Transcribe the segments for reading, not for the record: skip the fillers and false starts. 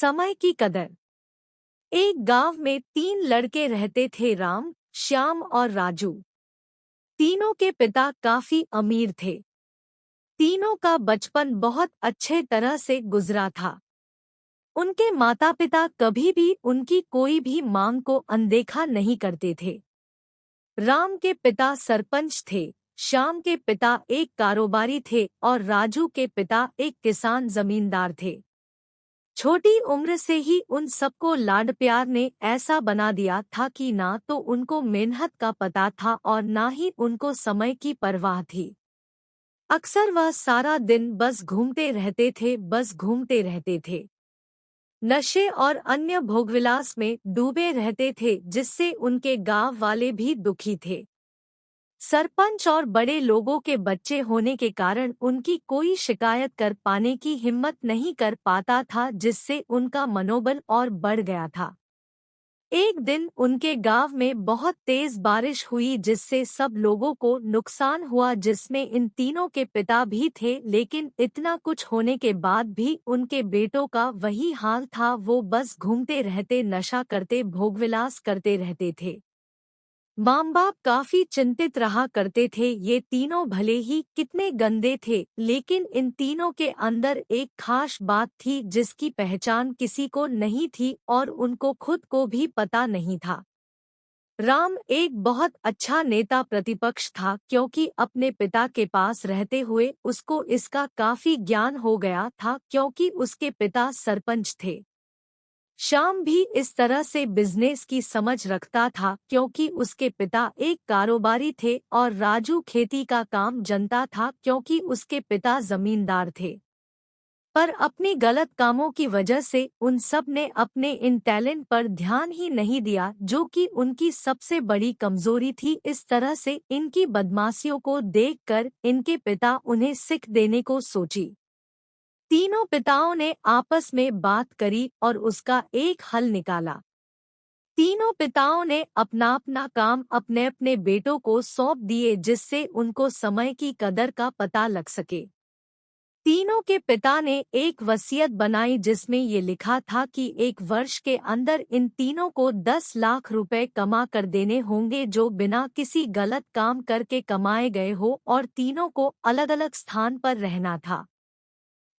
समय की कदर। एक गांव में 3 लड़के रहते थे, राम, श्याम और राजू। तीनों के पिता काफी अमीर थे। तीनों का बचपन बहुत अच्छे तरह से गुजरा था। उनके माता पिता कभी भी उनकी कोई भी मांग को अनदेखा नहीं करते थे। राम के पिता सरपंच थे, श्याम के पिता एक कारोबारी थे और राजू के पिता एक किसान जमींदार थे। छोटी उम्र से ही उन सबको लाड प्यार ने ऐसा बना दिया था कि ना तो उनको मेहनत का पता था और ना ही उनको समय की परवाह थी। अक्सर वह सारा दिन बस घूमते रहते थे, बस घूमते रहते थे। नशे और अन्य भोगविलास में डूबे रहते थे, जिससे उनके गांव वाले भी दुखी थे। सरपंच और बड़े लोगों के बच्चे होने के कारण उनकी कोई शिकायत कर पाने की हिम्मत नहीं कर पाता था, जिससे उनका मनोबल और बढ़ गया था। एक दिन उनके गांव में बहुत तेज बारिश हुई, जिससे सब लोगों को नुकसान हुआ, जिसमें इन तीनों के पिता भी थे। लेकिन इतना कुछ होने के बाद भी उनके बेटों का वही हाल था। वो बस घूमते रहते, नशा करते, भोगविलास करते रहते थे। माँ बाप काफी चिंतित रहा करते थे। ये तीनों भले ही कितने गंदे थे, लेकिन इन तीनों के अंदर एक खास बात थी जिसकी पहचान किसी को नहीं थी और उनको खुद को भी पता नहीं था। राम एक बहुत अच्छा नेता प्रतिपक्ष था, क्योंकि अपने पिता के पास रहते हुए उसको इसका काफी ज्ञान हो गया था, क्योंकि उसके पिता सरपंच थे। श्याम भी इस तरह से बिजनेस की समझ रखता था, क्योंकि उसके पिता एक कारोबारी थे और राजू खेती का काम जानता था, क्योंकि उसके पिता जमींदार थे। पर अपनी गलत कामों की वजह से उन सब ने अपने इन टैलेंट पर ध्यान ही नहीं दिया, जो कि उनकी सबसे बड़ी कमजोरी थी। इस तरह से इनकी बदमाशियों को देखकर इनके पिता उन्हें सिख देने को सोची। तीनों पिताओं ने आपस में बात करी और उसका एक हल निकाला। तीनों पिताओं ने अपना अपना काम अपने अपने बेटों को सौंप दिए, जिससे उनको समय की कदर का पता लग सके। तीनों के पिता ने एक वसीयत बनाई, जिसमें ये लिखा था कि 1 वर्ष के अंदर इन तीनों को 10 लाख रुपए कमा कर देने होंगे, जो बिना किसी गलत काम करके कमाए गए हो, और तीनों को अलग अलग स्थान पर रहना था।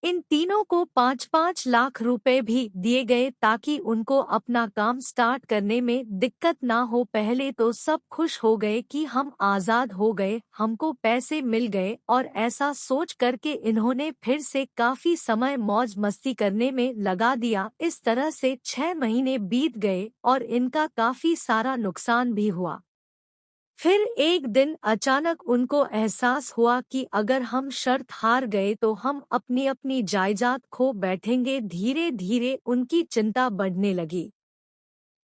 इन तीनों को 5-5 लाख रुपए भी दिए गए, ताकि उनको अपना काम स्टार्ट करने में दिक्कत ना हो। पहले तो सब खुश हो गए कि हम आज़ाद हो गए, हमको पैसे मिल गए, और ऐसा सोच करके इन्होंने फिर से काफी समय मौज मस्ती करने में लगा दिया। इस तरह से 6 महीने बीत गए और इनका काफी सारा नुकसान भी हुआ। फिर एक दिन अचानक उनको एहसास हुआ कि अगर हम शर्त हार गए तो हम अपनी अपनी जायदाद खो बैठेंगे। धीरे धीरे उनकी चिंता बढ़ने लगी।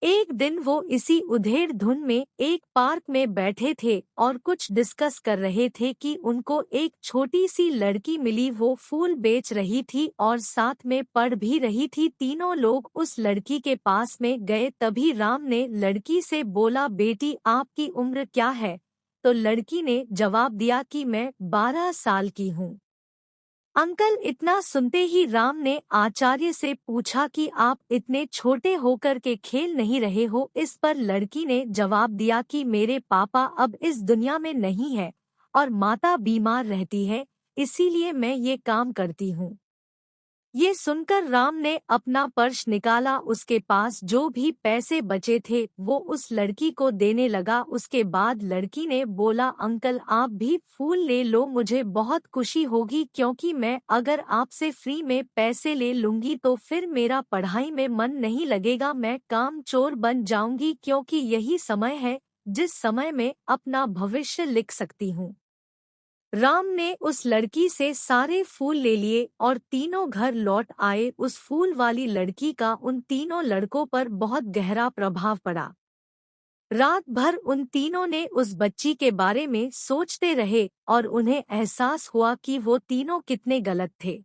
एक दिन वो इसी उधेड़ धुन में एक पार्क में बैठे थे और कुछ डिस्कस कर रहे थे कि उनको एक छोटी सी लड़की मिली। वो फूल बेच रही थी और साथ में पढ़ भी रही थी। तीनों लोग उस लड़की के पास में गए। तभी राम ने लड़की से बोला, बेटी आपकी उम्र क्या है? तो लड़की ने जवाब दिया कि मैं 12 साल की हूँ। अंकल, इतना सुनते ही राम ने आचार्य से पूछा कि आप इतने छोटे होकर के खेल नहीं रहे हो? इस पर लड़की ने जवाब दिया कि मेरे पापा अब इस दुनिया में नहीं है और माता बीमार रहती है, इसीलिए मैं ये काम करती हूँ। ये सुनकर राम ने अपना पर्स निकाला। उसके पास जो भी पैसे बचे थे वो उस लड़की को देने लगा। उसके बाद लड़की ने बोला, अंकल आप भी फूल ले लो, मुझे बहुत खुशी होगी, क्योंकि मैं अगर आपसे फ्री में पैसे ले लूंगी तो फिर मेरा पढ़ाई में मन नहीं लगेगा, मैं काम चोर बन जाऊंगी, क्योंकि यही समय है जिस समय में अपना भविष्य लिख सकती हूँ। राम ने उस लड़की से सारे फूल ले लिए और तीनों घर लौट आए। उस फूल वाली लड़की का उन तीनों लड़कों पर बहुत गहरा प्रभाव पड़ा। रात भर उन तीनों ने उस बच्ची के बारे में सोचते रहे और उन्हें एहसास हुआ कि वो तीनों कितने गलत थे।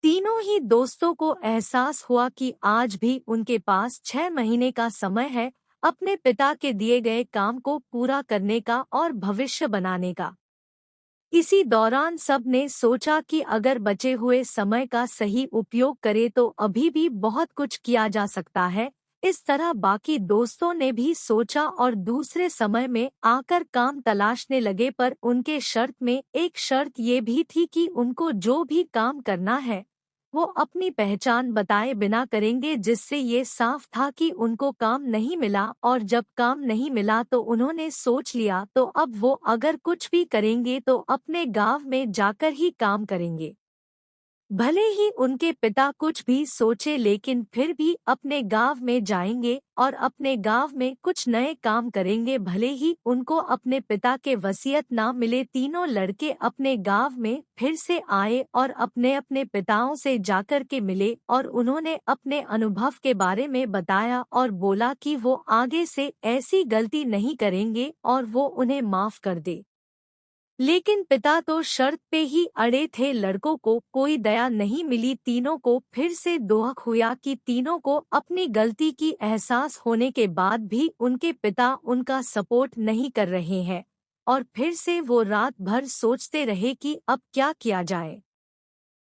तीनों ही दोस्तों को एहसास हुआ कि आज भी उनके पास 6 महीने का समय है अपने पिता के दिए गए काम को पूरा करने का और भविष्य बनाने का। इसी दौरान सब ने सोचा कि अगर बचे हुए समय का सही उपयोग करे तो अभी भी बहुत कुछ किया जा सकता है। इस तरह बाकी दोस्तों ने भी सोचा और दूसरे समय में आकर काम तलाशने लगे, पर उनके शर्त में एक शर्त ये भी थी कि उनको जो भी काम करना है वो अपनी पहचान बताए बिना करेंगे, जिससे ये साफ था कि उनको काम नहीं मिला। और जब काम नहीं मिला तो उन्होंने सोच लिया तो अब वो अगर कुछ भी करेंगे तो अपने गांव में जाकर ही काम करेंगे। भले ही उनके पिता कुछ भी सोचे लेकिन फिर भी अपने गांव में जाएंगे और अपने गांव में कुछ नए काम करेंगे, भले ही उनको अपने पिता के वसीयत ना मिले। तीनों लड़के अपने गांव में फिर से आए और अपने अपने पिताओं से जाकर के मिले और उन्होंने अपने अनुभव के बारे में बताया और बोला कि वो आगे से ऐसी गलती नहीं करेंगे और वो उन्हें माफ कर दे। लेकिन पिता तो शर्त पे ही अड़े थे। लड़कों को कोई दया नहीं मिली। तीनों को फिर से दुख हुआ कि तीनों को अपनी गलती की एहसास होने के बाद भी उनके पिता उनका सपोर्ट नहीं कर रहे हैं। और फिर से वो रात भर सोचते रहे कि अब क्या किया जाए।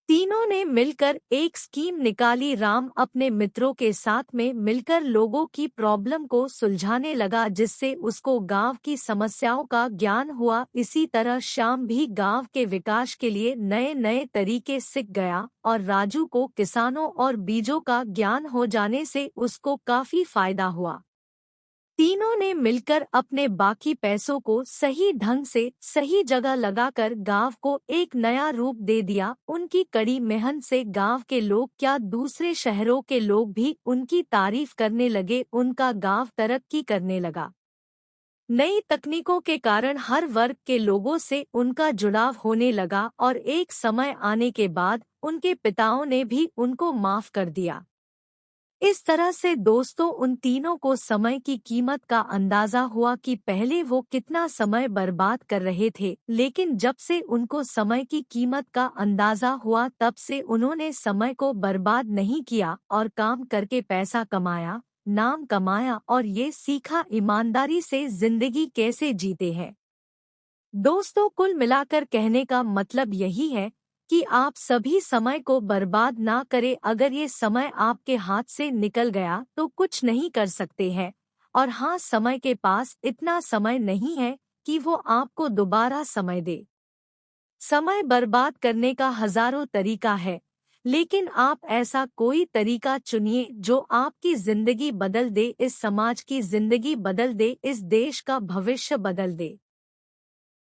तीनों ने मिलकर एक स्कीम निकाली। राम अपने मित्रों के साथ में मिलकर लोगों की प्रॉब्लम को सुलझाने लगा, जिससे उसको गांव की समस्याओं का ज्ञान हुआ। इसी तरह श्याम भी गांव के विकास के लिए नए नए तरीके सीख गया और राजू को किसानों और बीजों का ज्ञान हो जाने से उसको काफी फायदा हुआ। तीनों ने मिलकर अपने बाकी पैसों को सही ढंग से सही जगह लगाकर गांव को एक नया रूप दे दिया। उनकी कड़ी मेहनत से गांव के लोग क्या दूसरे शहरों के लोग भी उनकी तारीफ करने लगे। उनका गांव तरक्की करने लगा। नई तकनीकों के कारण हर वर्ग के लोगों से उनका जुड़ाव होने लगा और एक समय आने के बाद उनके पिताओं ने भी उनको माफ कर दिया। इस तरह से दोस्तों उन तीनों को समय की कीमत का अंदाजा हुआ कि पहले वो कितना समय बर्बाद कर रहे थे, लेकिन जब से उनको समय की कीमत का अंदाजा हुआ तब से उन्होंने समय को बर्बाद नहीं किया और काम करके पैसा कमाया, नाम कमाया और ये सीखा ईमानदारी से जिंदगी कैसे जीते हैं। दोस्तों कुल मिलाकर कहने का मतलब यही है कि आप सभी समय को बर्बाद ना करें। अगर ये समय आपके हाथ से निकल गया तो कुछ नहीं कर सकते हैं। और हाँ, समय के पास इतना समय नहीं है कि वो आपको दोबारा समय दे। समय बर्बाद करने का हजारों तरीका है, लेकिन आप ऐसा कोई तरीका चुनिए जो आपकी जिंदगी बदल दे, इस समाज की जिंदगी बदल दे, इस देश का भविष्य बदल दे।